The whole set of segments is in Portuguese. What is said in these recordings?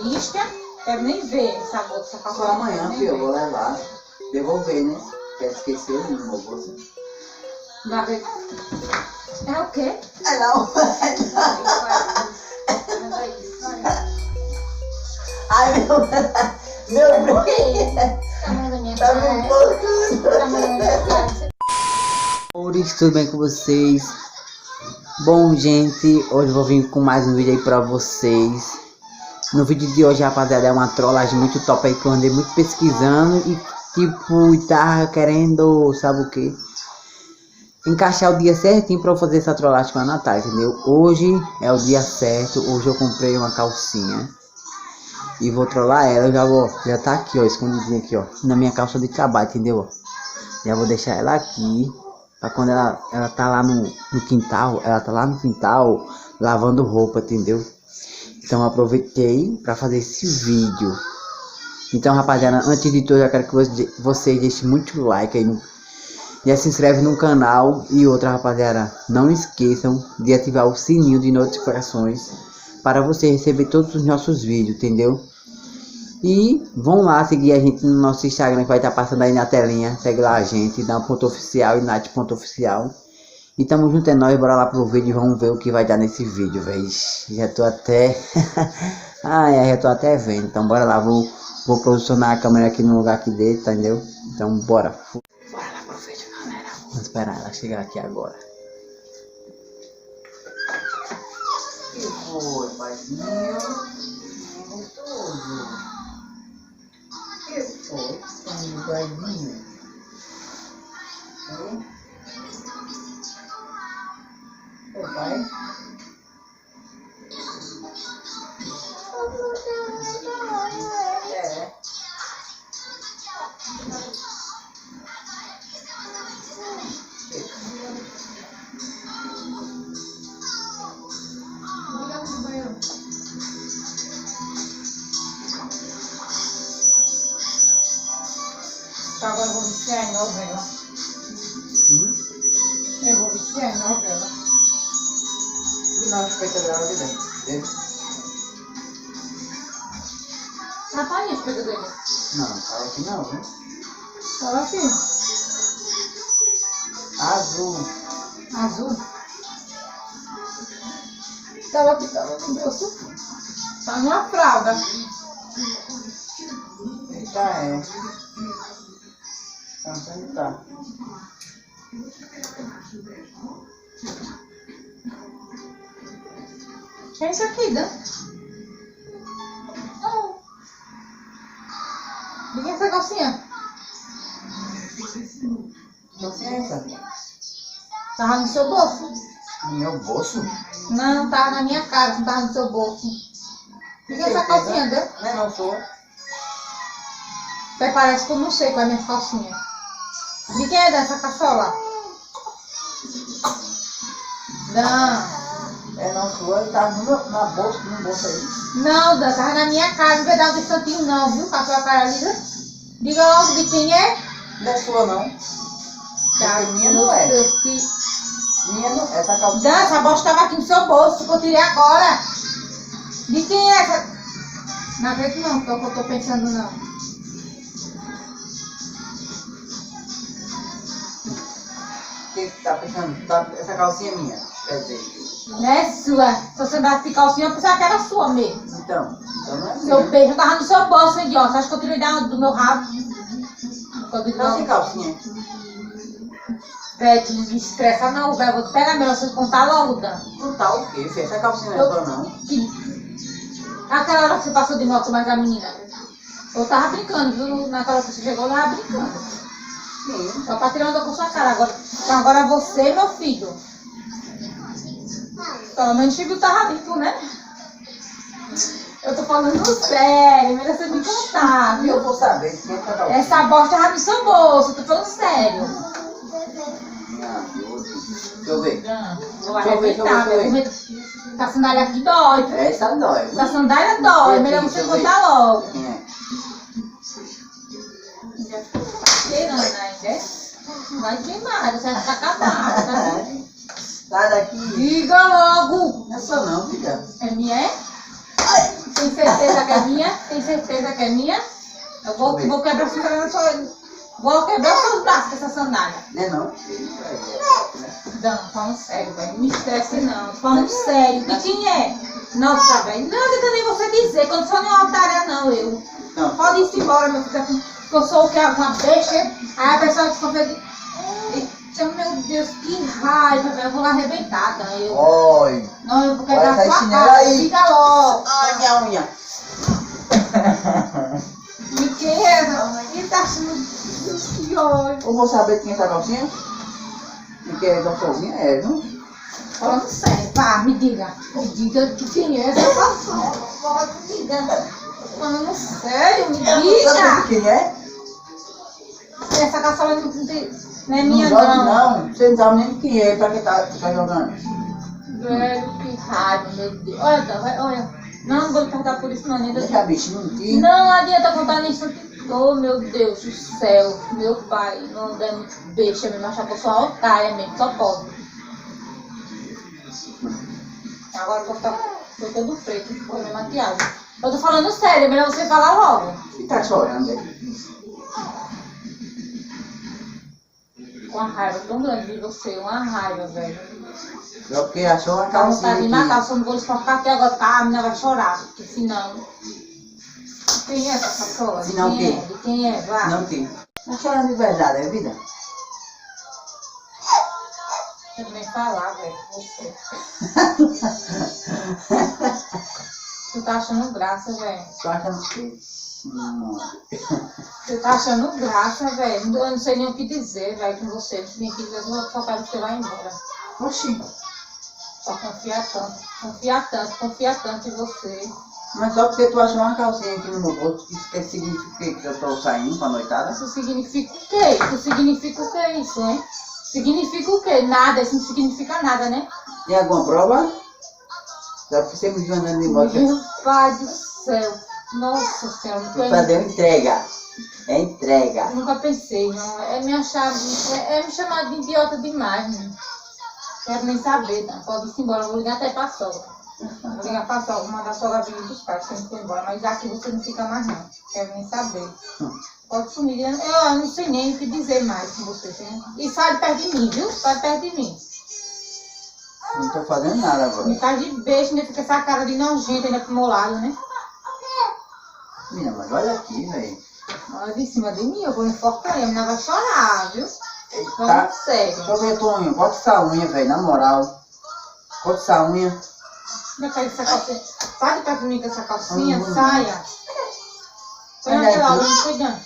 vista. Quero nem ver essa bolsa. Só amanhã, filho, eu vou levar. Devolver, né? Quer esquecer o meu bolso. Vai. É o quê? É não. Ai, meu bem. Tamanho da minha Tá me cara. empolgando. Tamanho da minha cara. Oi, tudo bem com vocês? Bom, gente, hoje eu vou vir com mais um vídeo aí pra vocês. No vídeo de hoje, rapaziada, é uma trollagem muito top aí que eu andei muito pesquisando e tipo, tava querendo, sabe o que? Encaixar o dia certinho pra eu fazer essa trollagem com a Natália, entendeu? Hoje é o dia certo, hoje eu comprei uma calcinha e vou trollar ela, já tá aqui, ó, escondidinha aqui, ó, na minha calça de trabalho, entendeu? Já vou deixar ela aqui, pra quando ela tá lá no quintal, ela tá lá no quintal lavando roupa, entendeu? Então aproveitei para fazer esse vídeo. Então, rapaziada, antes de tudo eu quero que vocês deixem muito like aí já se inscreve no canal. E outra, rapaziada, não esqueçam de ativar o sininho de notificações para você receber todos os nossos vídeos, entendeu? E vão lá seguir a gente no nosso Instagram, que vai estar passando aí na telinha. Segue lá a gente, Dan.oficial e Nath.oficial. E tamo junto, é nóis, bora lá pro vídeo e vamos ver o que vai dar nesse vídeo, velho. Já tô até... já tô até vendo. Então bora lá, vou posicionar a câmera aqui no lugar aqui dele, entendeu? Então bora. Bora lá pro vídeo, galera. Vamos esperar ela chegar aqui agora. Que foi, paizinho? Gostoso. Que foi, paizinho? Ô, pai. É. Então agora eu vou viciar em novela. Eu vou viciar em novela. Não, respeita dela de dentro. Rapaz, espelho dele. Não, fala aqui não, viu? Fala aqui. Azul. Azul. Tava aqui, tava no bolso. Tá numa fralda. Eita, é. Então, onde tá? Que é isso aqui, Dan? De quem é essa calcinha? Calcinha é essa? Tava no seu bolso? No meu bolso? Não, tava na minha cara, não tava no seu bolso. De quem é essa calcinha, Dan? Não é não, sou. Até parece que eu não sei qual é a minha calcinha. De quem é dessa caçola? Dan. É não, sua. Ele tá na bolsa, no bolso aí. Não, Dan, tava na minha cara, não vai dar um instantinho não, viu? Com a sua cara lisa. Diga logo de quem é. Não é sua não. Tá, Minha não é. Minha não é. Essa calcinha. Dan, essa bosta tava aqui no seu bolso, que eu tirei agora. De quem é essa? Não acredito não, que eu tô pensando não. O que tá pensando? Essa calcinha é minha. Quer dizer. Não é sua. Se você andasse de calcinha, eu pensava que era sua mesmo. Então não é Seu minha. beijo tava no seu bolso, idiota. Você acha que eu tirei do meu rabo? Não sem calcinha. Velho, não me estressa não, velho. Vou pegar melhor você contar logo, Dan. Não tá o quê, filho? Essa calcinha não é sua não. Aquela hora que você passou de moto mais a menina. Eu tava brincando, viu? Naquela hora que você chegou, eu tava brincando. Sim. Só pra tirar onda com sua cara. Agora você, meu filho. Pelo menos você viu, tava limpo, né? Eu tô falando sério, melhor você me contar, viu? Eu vou saber se essa calcinha. Essa bosta tava no seu bolso, eu tô falando sério. Deixa eu ver. Vou arrebentar, meu. Essa sandália aqui dói. Essa dói. Essa sandália dói, melhor você contar logo. Cheirando ainda. Vai queimar, você vai ficar acabada, tá? Sai daqui. Diga logo. Não é só não, filha. É minha? Ai. Tem certeza que é minha? Tem certeza que é minha? Eu vou quebrar essa sandália. Vou quebrar os seus braços com essa sandália. Não é não? Não, falando sério, velho. Não me estresse não. Falando sério. E quem é? Nossa, velho. Não adianta nem você dizer. Quando for nenhuma otária, não, eu. Não. Pode ir embora, meu filho. Porque eu sou o que? Uma besta. Aí a pessoa desconfia de... Meu Deus, que raiva, velho. Eu vou lá arrebentada. Oi. Não, eu vou quebrar Olha essa sua chinela cara. aí. Fica logo. Ai, minha unha. Me quebra. Ele tá achando... Que ódio. Eu vou saber quem é essa calcinha? E quem é gostosinha? É, viu? Falando sério, vá, me diga de quem é essa calcinha. Me diga. Falando sério, me Sabe diga. de quem é? Essa calçola não é minha, joga não. não. Você não sabe nem quem é, pra que tá jogando. Velho, que raiva, meu Deus. Olha, Dan, olha. Não vou lhe perguntar por isso, não. Nem Deixa a bichinha aqui. não adianta contar nisso. Oh, meu Deus do céu. Meu pai, não é muito besta mesmo. Achar que eu sou uma otária mesmo. Só pode. Agora eu vou ficar todo preto com a minha maquiagem. Eu tô falando sério, é melhor você falar logo. E tá chorando aí. Com uma raiva tão grande de você, uma raiva, velho. Só porque achou uma Dá vontade calcinha de matar, aqui. só não vou ficar aqui agora, tá? A menina vai chorar, porque senão... Quem é essa pessoa? Senão quem quem? é? De quem é? Vá. Não tem. Tá chorando de verdade, é vida? Eu nem falar, velho, com você. Tu tá achando graça, velho. Tô achando que... Você tá achando graça, velho. Eu não sei nem o que dizer, velho, com você. Nem o que dizer, eu só quero que você vá embora. Oxi. Só confia tanto em você. Mas só porque tu achou uma calcinha aqui no meu bolso, isso significa que eu tô saindo pra noitada? Isso significa o quê? Isso significa o que isso, hein? Significa o quê? Nada, isso não significa nada, né? Tem alguma prova? Só porque você me viu andando de moto. Meu pai do céu. Nossa senhora, Vou fazer uma entrega. É entrega. eu nunca pensei, não. É me achar, é me chamar de idiota demais, né? Quero nem saber, não. Pode ir embora, eu vou ligar até pra sogra. Vou ligar pra sogra, vou mandar a sogra vir buscar, se não for embora. Mas aqui você não fica mais, não. Quero nem saber. Pode sumir, eu não sei nem o que dizer mais com você. Né? E sai de perto de mim, viu? Sai de perto de mim. Não tô fazendo nada agora. Me faz de beijo, ainda fica essa cara de nojenta ainda pro meu lado, né? Menina, mas olha aqui, velho. Olha de cima de mim, eu vou enforcar, a menina vai chorar, viu? Tá. Falando sério. Deixa eu ver tua unha. Bota essa unha, velho, na moral. Bota essa unha. Ainda pega essa calcinha. Sai de perto de mim com essa calcinha, Uhum. saia. Põe Olha naquela aqui. hora, cuidando.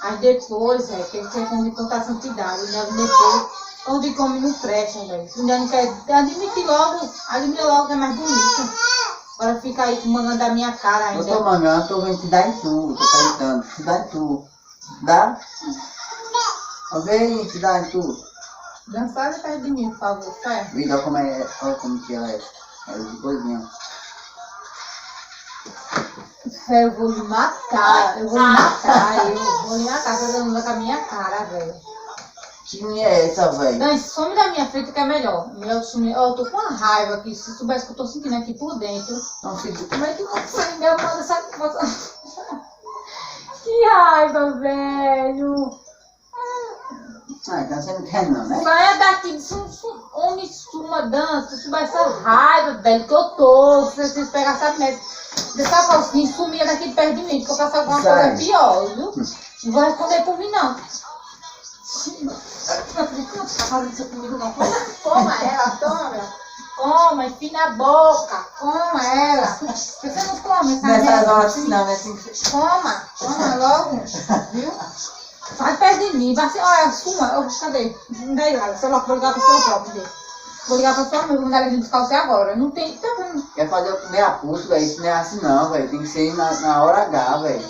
Aí depois, velho, que ele quer comer contar santidade, ainda depois, onde come não presta, velho. Ainda não quer admite logo que é mais bonito. Agora fica aí mangando a minha cara Eu ainda. tô mangando, tô vendo te dar em tu. Tô perguntando. Te dá em tu. Dá? Ó, vem, te dá em tu. Não sai de perto de mim, por favor, certo? Vida, olha como é. Olha como que ela é. Ela é de coisinha. Eu vou lhe matar, eu vou lhe matar, você dando com a minha cara, velho. Que unha é essa, velho? Não, some da minha frente que é melhor. Melhor sumir. Ó, eu tô com uma raiva aqui, se soubesse que eu tô sentindo aqui por dentro. Não, filho. Como é que você me manda essa coisa? Que raiva, velho. Ah, então você não quer não, né? Saia daqui, homem suma, dança, se soubesse essa raiva, velho, que eu tô. Se vocês pegassem essa merda dessa calcinha e sumia daqui de perto de mim, porque eu faço alguma Sai. coisa pior, viu? Não vou responder por mim, não. Não acredito que não tá fazendo isso comigo, não. Toma ela, toma, meu. Toma, enfia na boca. Toma ela. Por que você não come essa Nessas merda? horas assim não, né? Tem que ser. Toma logo, viu? Sai perto de mim, vai ser, olha, suma, cadê? Não dá lá, celular, vou ligar pra sua própria. Vou ligar pra sua mãe, vou mandar ela vir buscar você agora. Não tem, tá vendo? Quer fazer eu comer a pulso, velho? Isso não é assim não, velho. Tem que ser na hora H, velho.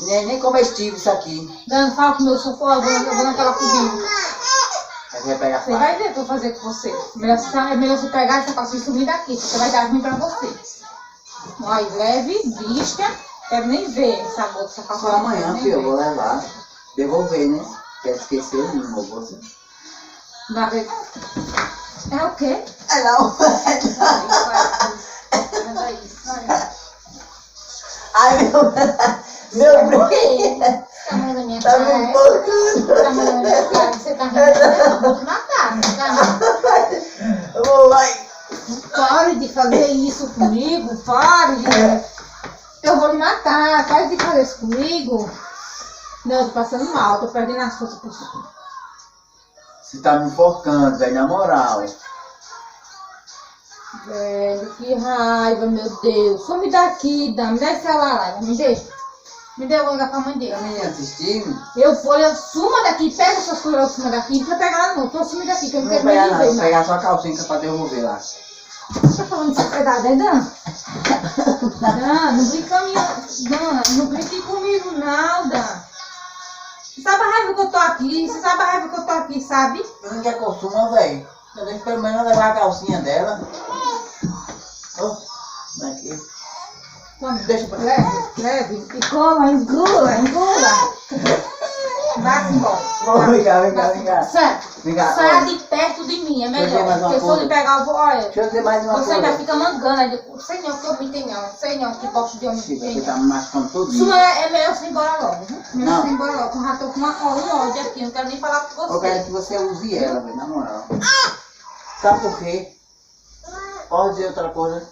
Nem comestível isso aqui. Dando, fala com o meu sofá, eu vou naquela cozinha. Aí você vai pegar Você faca. vai ver o que eu vou fazer com você. É melhor você pegar essa calcinha e sumir daqui, porque vai dar ruim pra você. Olha, leve, vista. Quero nem ver essa boca, essa calcinha. Só amanhã, Nem filho, eu ver. vou levar. Devolver, né? Quer esquecer o meu bolso? Vai ver. É o quê? É não. Vai, Meu brinquedo. Tá mandando minha Tá cara. me empolgando. Tá mandando minha cara. Você tá rindo. Eu vou te matar, não tá? Eu vou lá e... Pare de fazer isso comigo. Pare de... Eu vou lhe matar. Pare de fazer isso comigo. Não, eu tô passando mal. Tô perdendo as forças por isso. Você tá me enforcando, velho, na moral. Velho, que raiva, meu Deus. Some daqui, Dan. Me dá esse celular lá. Me dê. Me dê, eu vou ligar pra mãe dele. A menina assistindo? Eu suma daqui. Pega essas coisas lá, suma daqui. Não precisa pegar ela não. Tô suma daqui, que eu não Não quero vou pegar nem nada, ver, vou não. pegar só a calcinha que é pra devolver lá. Tá falando de verdade, é Dan? Dan, não brinca comigo. Dan, não brinque comigo, não, Dan. Você sabe a raiva que eu tô aqui? Você sabe a raiva que eu tô aqui, sabe? Você não quer consuma, velho? Eu deixo pelo menos levar a calcinha dela. Oh, daqui. Toma, Deixa pra... leve. E coma, engula. Vai-se embora. Vem cá. Sai. Vem cá, Saia olha. de perto de mim, é Deixa eu dizer mais melhor. uma Porque se eu coisa. lhe pegar, eu vou. Olha, Deixa eu dizer mais uma você ainda coisa. fica mangando. Não sei não que eu me tem não. Sei não que gosto de homem que Chico, tem. você tá me machucando tudo. Suma é melhor você ir embora logo, viu? Melhor Não. você ir embora logo. Eu já tô com um ódio aqui. Não quero nem falar com Eu você. quero que você use ela, velho, na moral. Sabe por quê? Pode dizer outra coisa.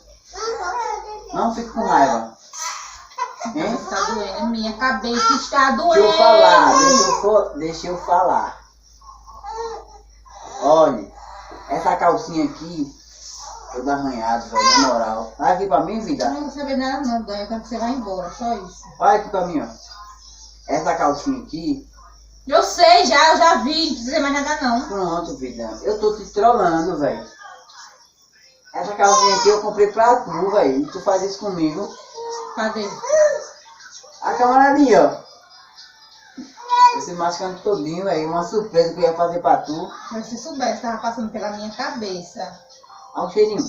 Não fique com raiva. Hein? Está doendo. Minha cabeça está doendo. Deixa eu falar, deixa eu falar. Olha, essa calcinha aqui, toda arranhada, velho, na moral. Olha aqui pra mim, Eu vida. não vou saber nada não, Dan. Eu quero que você vá embora. Só isso. Olha aqui pra mim, ó. Essa calcinha aqui, Eu sei já, eu já vi. Não precisa mais nada não. pronto, vida. Eu tô te trollando, velho. Essa calcinha aqui eu comprei pra tu, velho. E tu faz isso comigo. Cadê? A câmera ali, ó. Você machucando todinho, velho. Uma surpresa que eu ia fazer pra tu. Se você soubesse, tava passando pela minha cabeça. Olha o cheirinho.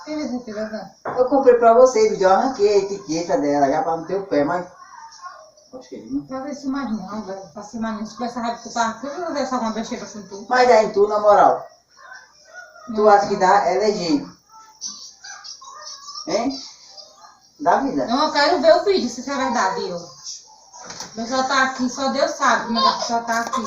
Tem certeza, Dan? Eu comprei pra você, vídeo. Eu arranquei a etiqueta dela já pra no teu pé, mas... Olha o cheirinho. Não faz isso mais não, velho. Faça mais não. Se tivesse raiva que eu tava aqui, eu não ia fazer alguma besteira assim tu. Mas dá em tu, na moral. Tu acha que dá? É legítimo. Hein? Dá vida. Não, eu quero ver o vídeo, se isso é verdade, eu. A pessoa tá aqui, só Deus sabe como é que a pessoa tá aqui.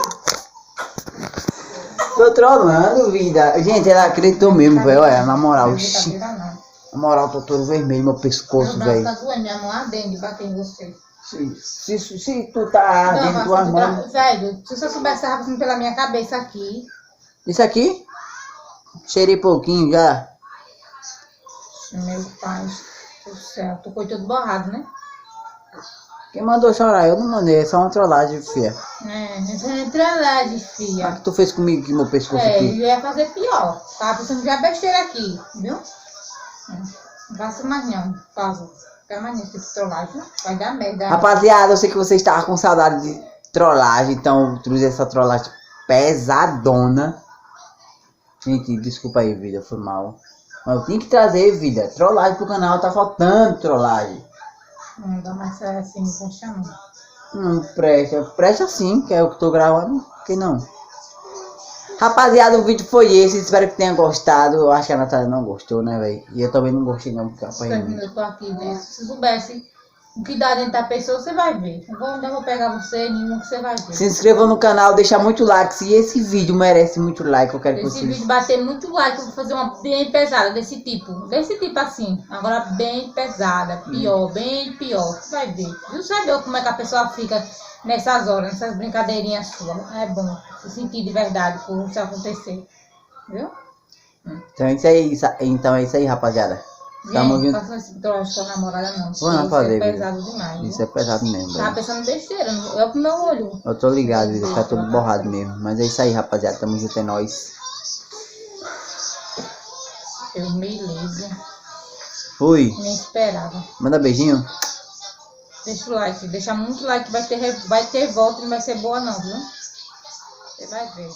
Tô trolando, vida. Gente, ela acreditou mesmo, velho. Olha, na moral. Não é Xi. brincadeira, não. Na moral, tô todo vermelho, meu pescoço, Meu braço velho. tá doendo, minha mão ardendo de bater em você. Se tu tá ardendo Não, tuas mas mãos... velho, se você soubesse, tava passando pela minha cabeça aqui. Isso aqui? Cheirei pouquinho já. Meu pai do céu, tô com todo borrado, né? Quem mandou chorar? Eu não mandei, é só uma trollagem, filha. Essa é trollagem, O filha. que tu fez comigo aqui, meu pescoço É, aqui? eu ia fazer pior. Tava pensando que ia besteira aqui, viu? Não faça mais não, por favor. Fica mais nesse tipo de trollagem. Vai dar merda. Rapaziada, eu sei que vocês estavam com saudade de trollagem, então eu trouxe essa trollagem pesadona. Gente, desculpa aí, vida, foi mal. Mas eu tinha que trazer, vida, trollagem pro canal, tá faltando trollagem. Não dá mais assim, não presta não. Não presta, presta sim, que é o que eu tô gravando, por que não? Rapaziada, o vídeo foi esse, espero que tenha gostado. Eu acho que a Natália não gostou, né, velho? E eu também não gostei não, porque eu apanhei muito. Eu tô aqui, né? Se você soubesse o que dá dentro da pessoa, você vai ver. Eu não vou pegar você, nenhum que você vai ver. Se inscreva no canal, deixa muito like. Se esse vídeo merece muito like, eu quero que Esse vocês... vídeo bater muito like, eu vou fazer uma bem pesada, desse tipo assim. Agora bem pesada, pior, bem pior. Você vai ver. Você vai ver como é que a pessoa fica nessas horas, nessas brincadeirinhas suas. É bom se sentir de verdade por isso acontecer. Viu? Então é isso aí, rapaziada. Tamo Gente, vindo. não faça esse troço com a namorada não. Vou não Isso fazer, é viu? pesado demais. Isso Viu? é pesado mesmo, Tava velho. pensando besteira, é pro meu olho. Eu tô ligado, ele tá todo borrado mesmo. Mas é isso aí, rapaziada. Tamo junto, é nóis. Eu beleza. Fui. Nem esperava. Manda beijinho. Deixa o like, deixa muito like, vai ter volta e não vai ser boa não, viu? Você vai ver.